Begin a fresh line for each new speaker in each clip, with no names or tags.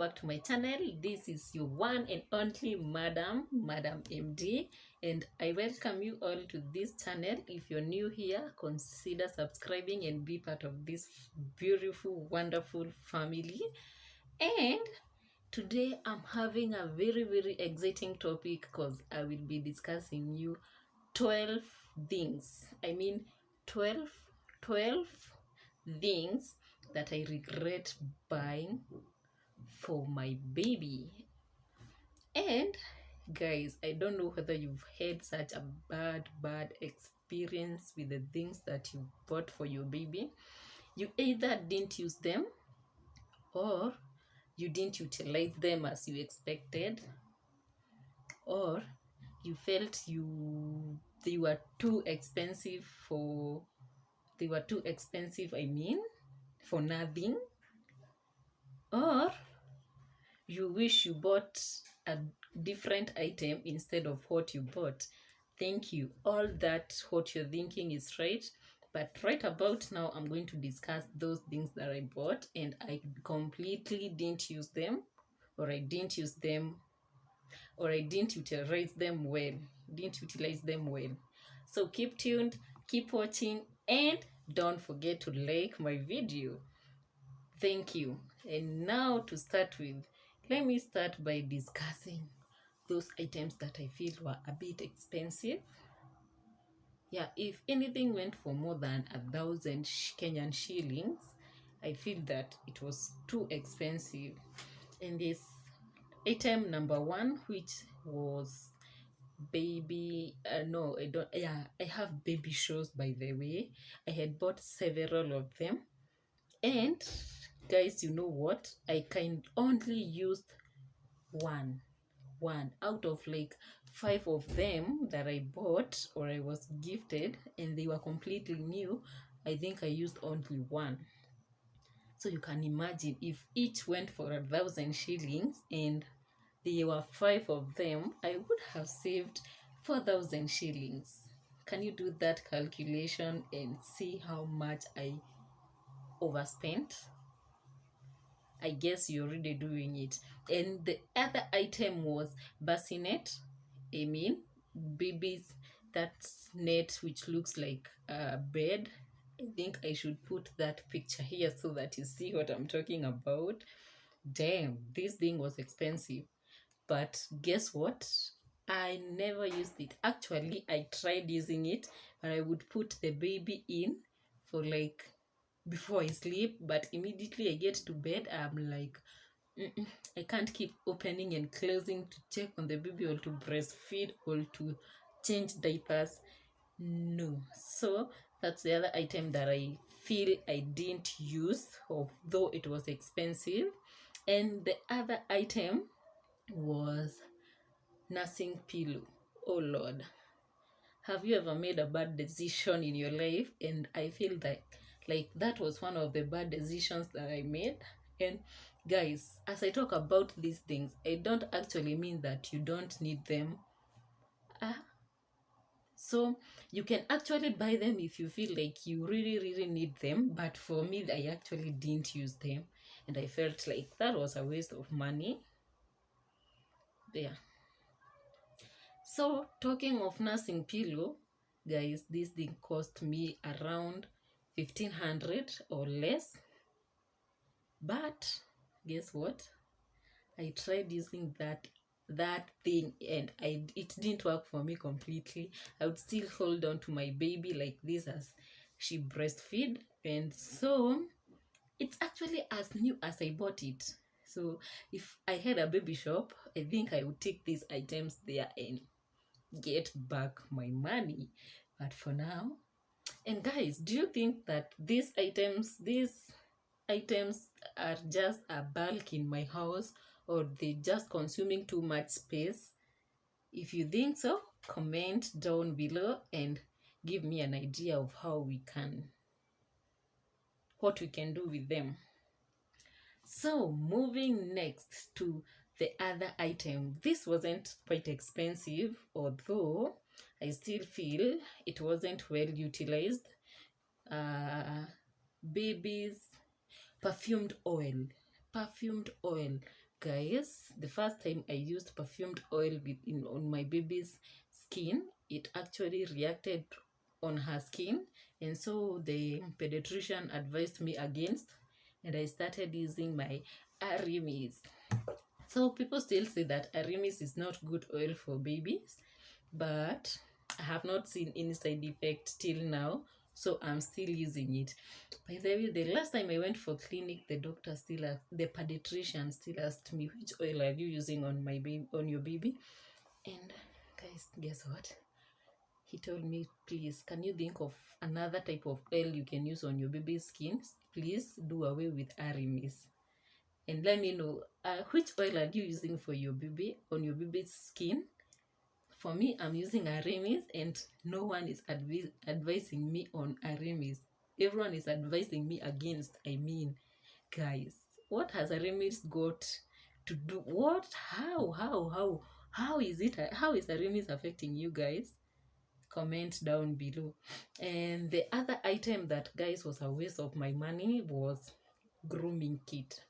back to my channel. This is your one and only Madam MD, and I welcome you all to this channel. If you're new here, consider subscribing and be part of this beautiful, wonderful family. And today I'm having a very exciting topic because I will be discussing you 12 things. I mean 12 things that I regret buying for my baby. And guys, I don't know whether you've had such a bad experience with the things that you bought for your baby. You either didn't use them or you didn't utilize them as you expected, or you felt they were too expensive for for nothing, or you wish you bought a different item instead of what you bought. Thank you. All that what you're thinking is right. But right about now, I'm going to discuss those things that I bought and I completely didn't use them, or I didn't utilize them well. So keep tuned, keep watching, and don't forget to like my video. Thank you. And now to start with, let me start by discussing those items that I feel were a bit expensive. Yeah, if anything went for more than 1,000 Kenyan shillings, I feel that it was too expensive. And this item number one, which was baby, I have baby shows, by the way. I had bought several of them. And guys, you know what? I only used one out of like 5 of them that I bought or I was gifted, and they were completely new. I think I used only one. So you can imagine, if each went for 1,000 shillings and there were 5 of them, I would have saved 4,000 shillings. Can you do that calculation and see how much I overspent? I guess you're already doing it. And the other item was bassinet. I mean, babies, that net which looks like a bed. I think I should put that picture here so that you see what I'm talking about. Damn, this thing was expensive. But guess what? I never used it. Actually, I tried using it, and I would put the baby in for like before I sleep, but immediately I get to bed, I'm like, I can't keep opening and closing to check on the baby or to breastfeed or to change diapers. No. So that's the other item that I feel I didn't use, although it was expensive. And the other item was nursing pillow. Oh Lord, have you ever made a bad decision in your life? And I feel that that was one of the bad decisions that I made. And guys, as I talk about these things, I don't actually mean that you don't need them. So you can actually buy them if you feel like you really need them. But for me, I actually didn't use them, and I felt like that was a waste of money. There. So talking of nursing pillow, guys, this thing cost me around 1,500 or less. But guess what? I tried using that thing, and it didn't work for me completely. I would still hold on to my baby like this as she breastfeed, and so it's actually as new as I bought it. So if I had a baby shop, I think I would take these items there and get back my money. But for now, and guys, do you think that these items are just a bulk in my house, or they just consuming too much space? If you think so, comment down below and give me an idea of what we can do with them. So moving next to the other item, this wasn't quite expensive, although I still feel it wasn't well utilized. Baby's perfumed oil. guys, the first time I used perfumed oil on my baby's skin, it actually reacted on her skin, and so the pediatrician advised me against, and I started using my Aramis. So people still say that Aramis is not good oil for babies, but I have not seen any side effect till now, so I'm still using it. By the way, the last time I went for clinic, the pediatrician still asked me, which oil are you using on your baby? And guys, guess what? He told me, please, can you think of another type of oil you can use on your baby's skin? Please do away with Aramis. And let me know, which oil are you using for your baby, on your baby's skin? For me, I'm using Aramis, and no one is advising me on Aramis. Everyone is advising me against. I mean, guys, what has Aramis got to do? What? How is it? How is Aramis affecting you guys? Comment down below. And the other item that, guys, was a waste of my money was grooming kit.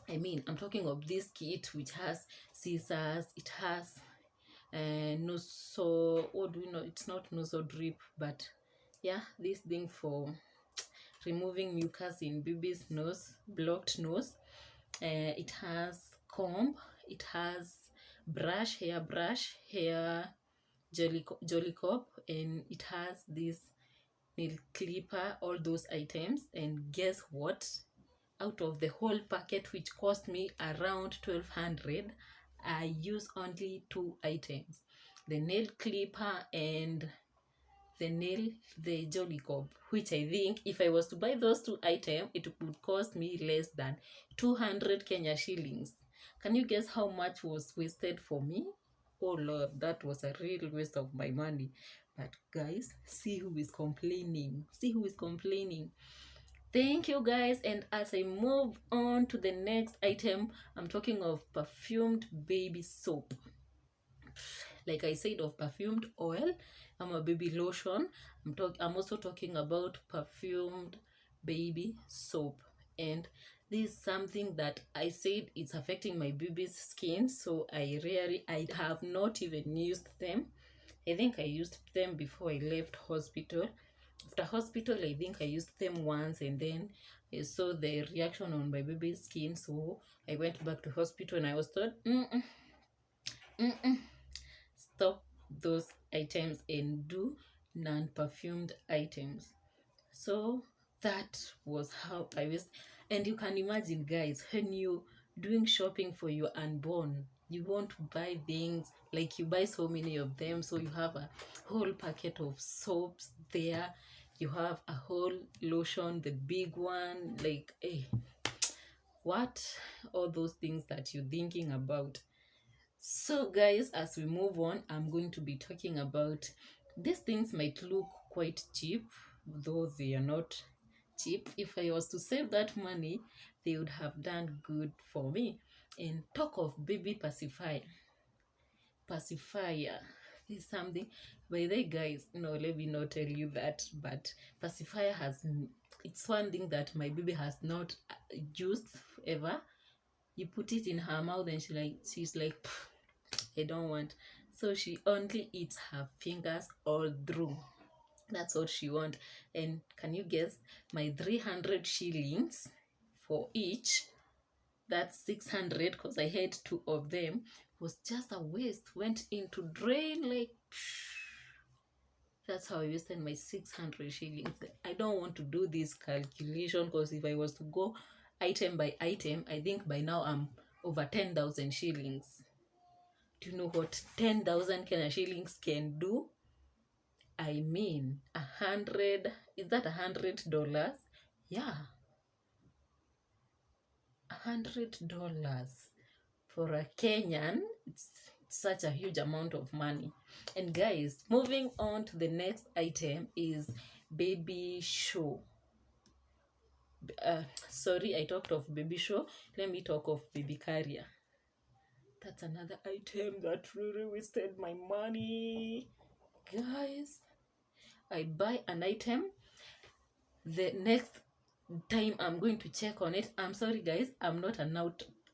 I mean, I'm talking of this kit which has scissors, it has what do we know? It's not noso drip, but yeah, this thing for removing mucus in baby's nose, blocked nose. It has comb, it has hair jolly cop, and it has this nail clipper, all those items. And guess what? Out of the whole packet, which cost me around 1200, I use only 2 items: the nail clipper and the jolly cob, which I think if I was to buy those 2 items, it would cost me less than 200 Kenya shillings. Can you guess how much was wasted for me? Oh Lord, that was a real waste of my money. But guys, see who is complaining. Thank you, guys. And as I move on to the next item, I'm talking of perfumed baby soap. Like I said, of perfumed oil, I'm a baby lotion. I'm also talking about perfumed baby soap. And this is something that I said it's affecting my baby's skin, so I have not even used them. I think I used them before I left hospital. After hospital, I think I used them once, and then I saw the reaction on my baby's skin, so I went back to hospital and I was told, stop those items and do non-perfumed items. So that was how I was. And you can imagine, guys, when you doing shopping for your unborn, you want to buy things like you buy so many of them, so you have a whole packet of soaps there, you have a whole lotion, the big one, like what, all those things that you're thinking about. So guys, as we move on, I'm going to be talking about, these things might look quite cheap, though they are not cheap. If I was to save that money, they would have done good for me. And talk of baby pacifier, this is something, by the way, guys, no, let me not tell you that, but pacifier it's one thing that my baby has not used ever. You put it in her mouth and she's like, I don't want. So she only eats her fingers all through. That's what she wants. And can you guess, my 300 shillings for each, that's 600, because I had 2 of them, was just a waste. Went into drain like that's how I wasted my 600 shillings. I don't want to do this calculation, because if I was to go item by item, I think by now I'm over 10,000 shillings. Do you know what 10,000 Kenya shillings can do? I mean, 100, is that $100? Yeah, $100 for a Kenyan, it's such a huge amount of money. And guys, moving on to the next item is baby show. Sorry, I talked of baby show. Let me talk of baby carrier. That's another item that really wasted my money. Guys, I buy an item, the next time I'm going to check on it, I'm sorry guys, I'm not an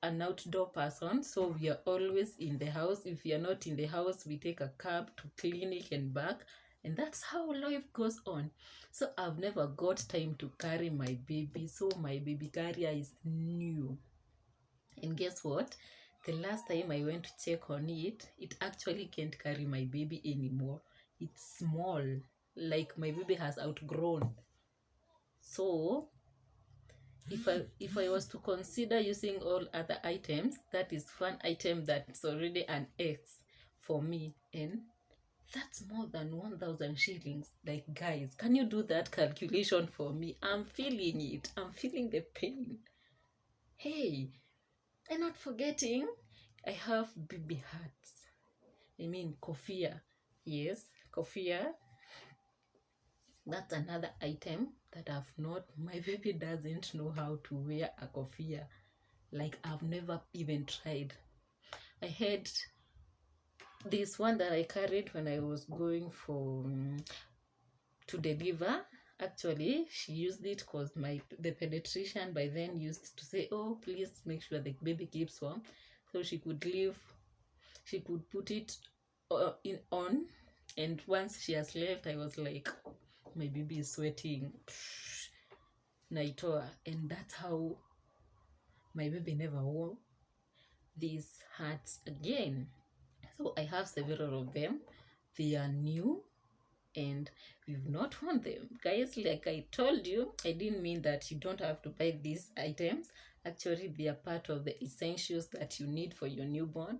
an outdoor person, so we are always in the house. If we are not in the house, we take a cab to clinic and back, and that's how life goes on. So I've never got time to carry my baby, so my baby carrier is new. And guess what? The last time I went to check on it, it actually can't carry my baby anymore. It's small, like my baby has outgrown. So if I was to consider using all other items, that is one item that's already an X for me, and that's more than 1,000 shillings. Like, guys, can you do that calculation for me? I'm feeling it. I'm feeling the pain. Hey, and not forgetting, I have baby hats. I mean, kofia. Yes, kofia. That's another item that I've not. My baby doesn't know how to wear a kofia. Like, I've never even tried. I had this one that I carried when I was going for to deliver. Actually, she used it because the pediatrician by then used to say, oh, please make sure the baby keeps warm, so she could put it on. And once she has left, I was like, my baby is sweating. Naitoa. And that's how my baby never wore these hats again. So I have several of them. They are new and we've not worn them. Guys, like I told you, I didn't mean that you don't have to buy these items. Actually, they are part of the essentials that you need for your newborn.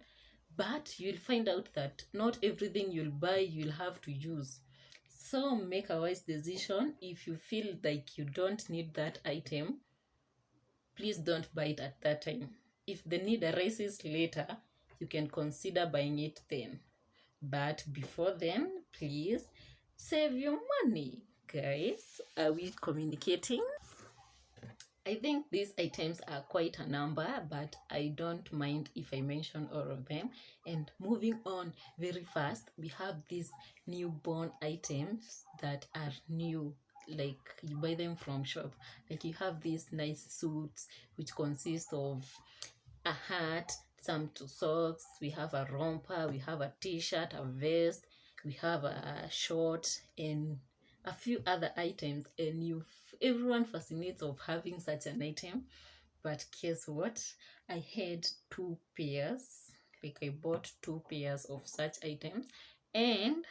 But you'll find out that not everything you'll buy you'll have to use. So make a wise decision. If you feel like you don't need that item, please don't buy it at that time. If the need arises later, you can consider buying it then. But before then, please save your money. Guys, are we communicating? I think these items are quite a number, but I don't mind if I mention all of them. And moving on very fast, we have these newborn items that are new, like you buy them from shop. Like you have these nice suits which consist of a hat, some socks, we have a romper, we have a t-shirt, a vest, we have a short, and a few other items. And everyone fascinates of having such an item. But guess what? I had 2 pairs. Like I bought 2 pairs of such items. And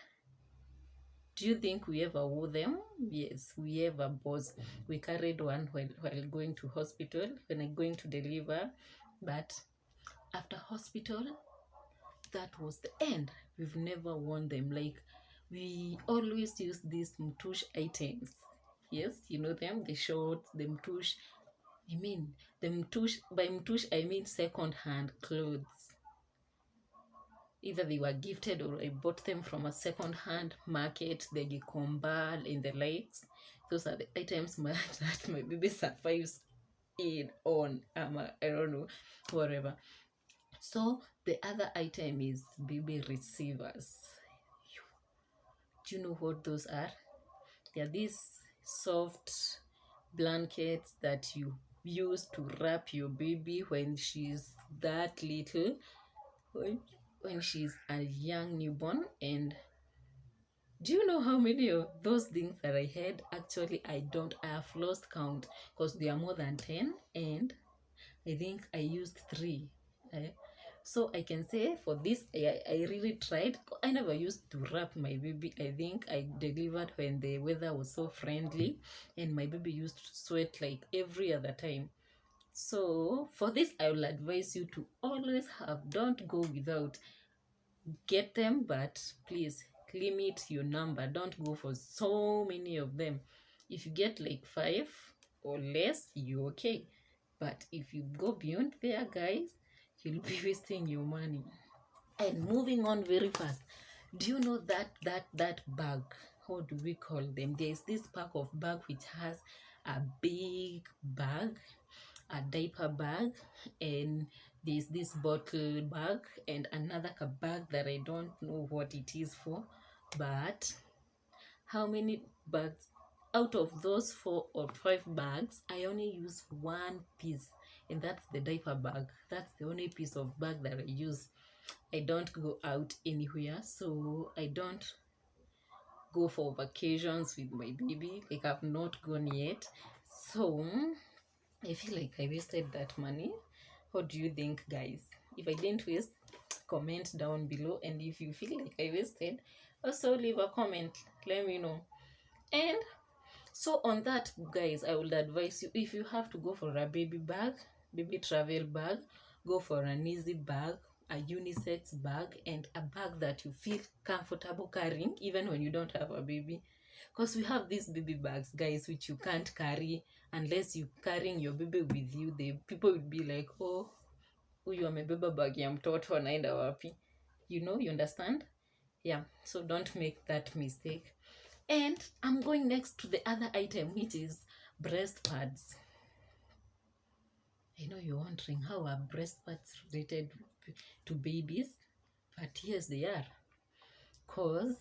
do you think we ever wore them? Yes, we ever bought. We carried one while going to hospital, when I'm going to deliver. But after hospital, that was the end. We've never worn them. Like, we always use these mtush items. Yes, you know them, the shorts, the mtush. I mean, the mtush, by mtush, I mean second-hand clothes. Either they were gifted or I bought them from a second-hand market, the Gikomba and the likes. Those are the items that my baby survives on. I don't know, whatever. So the other item is baby receivers. Do you know what those are? They are these soft blankets that you use to wrap your baby when she's that little, when she's a young newborn. And do you know how many of those things that I had? Actually, I have lost count because there are more than 10, and I think I used 3. So I can say for this, I really tried. I never used to wrap my baby. I think I delivered when the weather was so friendly and my baby used to sweat like every other time. So for this, I will advise you to always have, don't go without. Get them, but please limit your number. Don't go for so many of them. If you get like 5 or less, you're okay. But if you go beyond there, guys, you'll be wasting your money. And moving on very fast, do you know that bag, how do we call them? There's this pack of bag which has a big bag, a diaper bag, and there's this bottle bag and another bag that I don't know what it is for. But how many bags out of those 4 or 5 bags? I only use one piece, and that's the diaper bag. That's the only piece of bag that I use. I don't go out anywhere, so I don't go for vacations with my baby. Like, I've not gone yet, so I feel like I wasted that money. What do you think, guys? If I didn't waste, comment down below, and if you feel like I wasted, also leave a comment, let me know. And so on that, guys, I would advise you, if you have to go for a baby bag, baby travel bag, go for an easy bag, a unisex bag, and a bag that you feel comfortable carrying even when you don't have a baby. Because we have these baby bags, guys, which you can't carry unless you carrying your baby with you. The people will be like, oh, huyu amebeba bag ya mtoto anaenda wapi? You understand? Yeah, so don't make that mistake. And I'm going next to the other item, which is breast pads. I know you're wondering, how are breast pads related to babies? But yes, they are. Because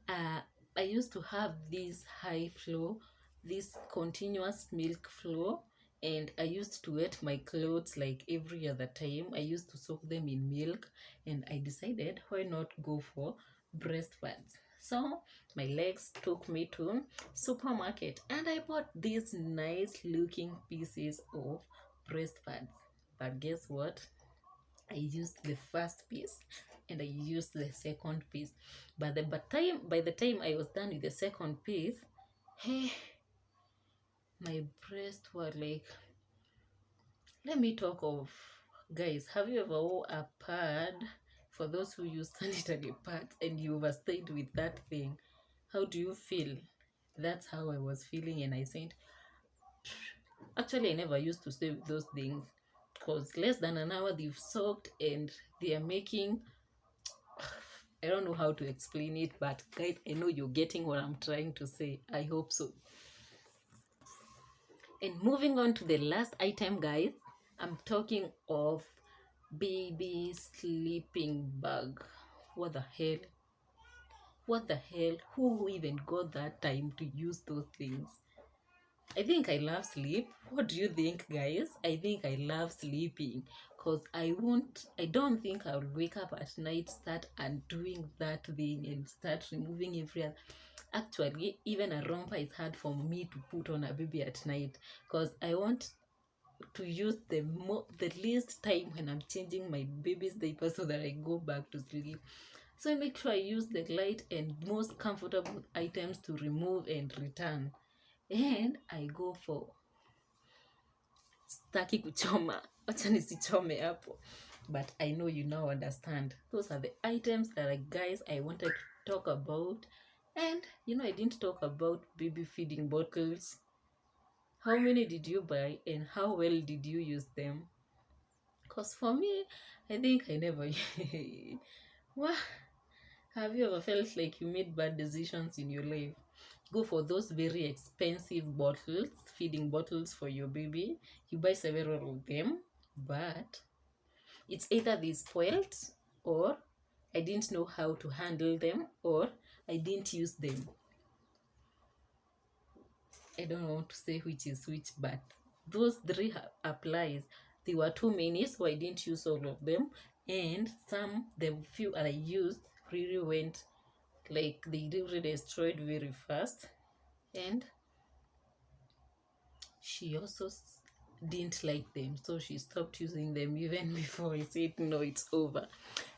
I used to have this high flow, this continuous milk flow, and I used to wet my clothes like every other time. I used to soak them in milk, and I decided, why not go for breast pads? So my legs took me to supermarket, and I bought these nice looking pieces of breast pads. But guess what? I used the first piece and I used the second piece. But by the time I was done with the second piece, hey, my breasts were like, let me talk of, guys, have you ever wore a pad? For those who use sanitary pads and you overstayed with that thing, how do you feel? That's how I was feeling, and I said, actually, I never used to stay with those things, because less than an hour they've soaked and they are making, I don't know how to explain it, but guys, I know you're getting what I'm trying to say. I hope so. And moving on to the last item, guys, I'm talking of baby sleeping bag. What the hell? What the hell? Who even got that time to use those things? I think I love sleep. What do you think, guys? I think I love sleeping, because I don't think I'll wake up at night, start undoing that thing and start removing every other. Actually, even a romper is hard for me to put on a baby at night, because I want to use the least time when I'm changing my baby's diaper so that I go back to sleep. So I make sure I use the light and most comfortable items to remove and return. And I go for staki kuchoma. Wacha nisichome hapo. But I know you now understand. Those are the items that guys I wanted to talk about. And I didn't talk about baby feeding bottles. How many did you buy and how well did you use them? Because for me, I think I never. What? Have you ever felt like you made bad decisions in your life? Go for those very expensive bottles, feeding bottles for your baby. You buy several of them, but it's either they spoiled, or I didn't know how to handle them, or I didn't use them. I don't want to say which is which, but those three applies. There were too many, so I didn't use all of them. And the few I used really went, like, they really destroyed very fast. And she also didn't like them, so she stopped using them even before I said no, it's over.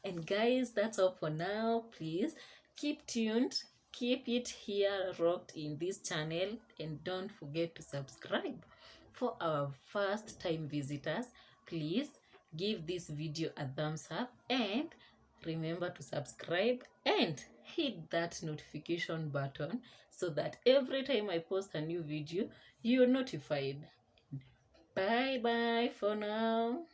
And guys, that's all for now. Please keep tuned, keep it here rocked in this channel, and don't forget to subscribe. For our first time visitors, please give this video a thumbs up and remember to subscribe and hit that notification button so that every time I post a new video, you're notified. Bye bye for now.